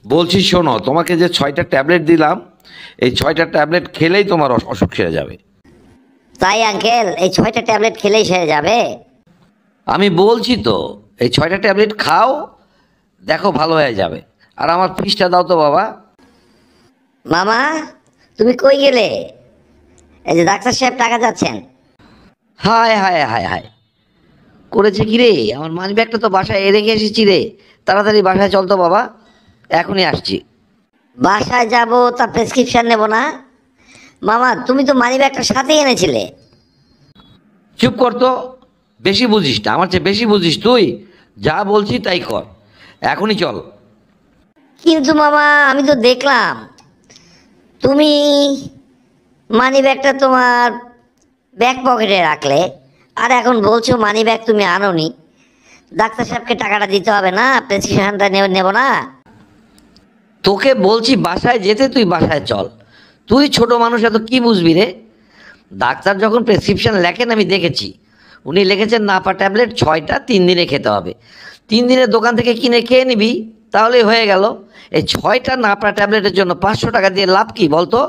বলছি শোনো, তোমাকে যে 6টা ট্যাবলেট দিলাম, এই 6টা ট্যাবলেট খেলেই তোমার অসুখ সেরে যাবে। তাই আঙ্কেল, এই 6টা ট্যাবলেট খেলেই সেরে যাবে? আমি বলছি তো, এই 6টা ট্যাবলেট খাও, দেখো ভালো হয়ে যাবে। আর আমার ফিসটা দাও তো বাবা। মামা, তুমি কই গেলে? এই যে ডাক্তার সাহেব টাকা যাচ্ছেন। হায় হায় হায় হায়, করেছে কি রে? আমার মানি ব্যাগটা তো বাসায় রেখে এসেছি রে। তাড়াতাড়ি বাসায় চল তো বাবা, এখনই আসছি। বাসায় যাব, তা প্রেসক্রিপশন নেব না? মামা, তুমি তো মানি ব্যাগটা সাথে এনেছিলে। চুপ কর তো, বেশি বুঝিস না, আমার চেয়ে বেশি বুঝিস তুই। যা বলছি তাই কর, এখনই চল। কিন্তু মামা, আমি তো দেখলাম তুমি মানি ব্যাগটা তোমার ব্যাক পকেটে রাখলে, আর এখন বলছো মানি ব্যাগ তুমি আনোনি। ডাক্তার সাহেবকে টাকাটা দিতে হবে না? প্রেসক্রিপশনটা নেব না? তোকে বলছি বাসায় যেতে, তুই বাসায় চল। তুই ছোট মানুষ, এত কি বুঝবি রে? ডাক্তার যখন প্রেসক্রিপশন লেখেন আমি দেখেছি, উনি লিখেছেন নাপা ট্যাবলেট 6টা 3 দিনে খেতে হবে। 3 দিনের দোকান থেকে কিনে খেয়ে নিবি, তাহলেই হয়ে গেল। এই 6টা নাপা ট্যাবলেটের জন্য 500 টাকা দিয়ে লাভ কি বলতো?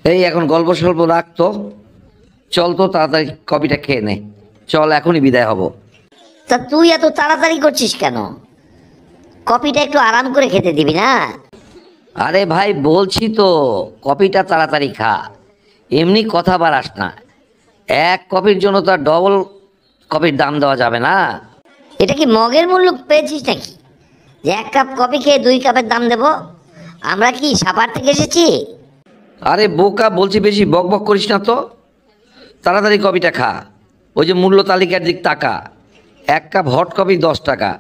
এই এখন গল্প স্বল্প রাখতো, চল তো তাড়াতাড়ি কপিটা খেয়ে নে। চল, এখনই বিদায় হব। তা তুই এত তাড়াতাড়ি করছিস কেন? কফিটা একটু আরাম করে খেতে দিবি না? আরে ভাই, বলছি তো কপিটা তাড়াতাড়ি খা, এমনি কথা বাড়াস না। এক কপির জন্য তো আর ডবল কপির দাম দেওয়া যাবে না। এটা কি মগের মূল্য পেয়েছিস নাকি, যে 1 কাপ কফি খেয়ে 2 কাপের দাম দেব? আমরা কি সাপার থেকে এসেছি? আরে বোকা, বলছি বেশি বক বক করিস না তো, তাড়াতাড়ি কপিটা খা। ওই যে মূল্য তালিকার দিক তাকা, 1 কাপ হট কপি 10 টাকা,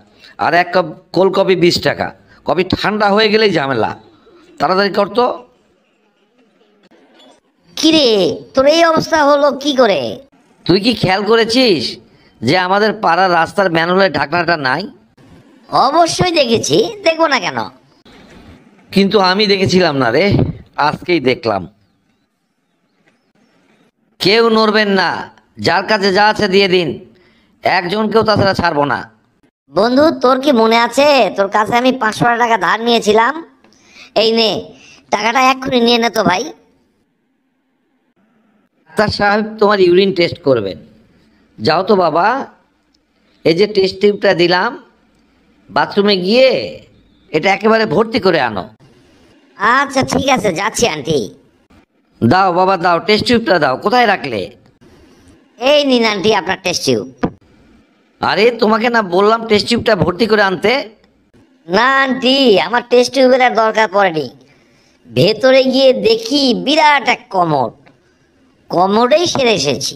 আর 1 কাপ কোল্ড কপি 20 টাকা। কপি ঠান্ডা হয়ে গেলেই ঝামেলা, তাড়াতাড়ি কর তো। কিরে, তোর এই অবস্থা হলো কি করে? তুই কি খেয়াল করেছিস যে আমাদের পাড়ার রাস্তার ম্যানুয়ালের ঢাকনাটা নাই? অবশ্যই দেখেছি, দেখবো না কেন? কিন্তু আমি দেখেছিলাম না রে, আজকেই দেখলাম। কেউ নড়বেন না, যার কাছে যা আছে দিয়ে দিন, একজনকেও তাছাড়া ছাড়বো না। বন্ধু, তোর কি মনে আছে তোর কাছে আমি 500 টাকা ধার নিয়েছিলাম? এই নে, টাকাটা এক্ষুনি নিয়ে নে তো ভাই। ডাক্তার সাহেব তোমার ইউরিন টেস্ট করবেন, যাও তো বাবা। এই যে টেস্ট টিউবটা দিলাম, বাথরুমে গিয়ে এটা একেবারে ভর্তি করে আনো। আচ্ছা ঠিক আছে, যাচ্ছি আন্টি। দাও বাবা দাও, টেস্ট টিউবটা দাও। কোথায় রাখলে? এই নিন আন্টি আপনার টেস্ট টিউব। আরে তোমাকে না বললাম টেস্ট টিউবটা ভর্তি করে আনতে? না আন্টি, আমার টেস্ট টিউবের আর দরকার পড়েনি। ভেতরে গিয়ে দেখি বিরাট এক কমোড, কমোডেই সেরে এসেছি।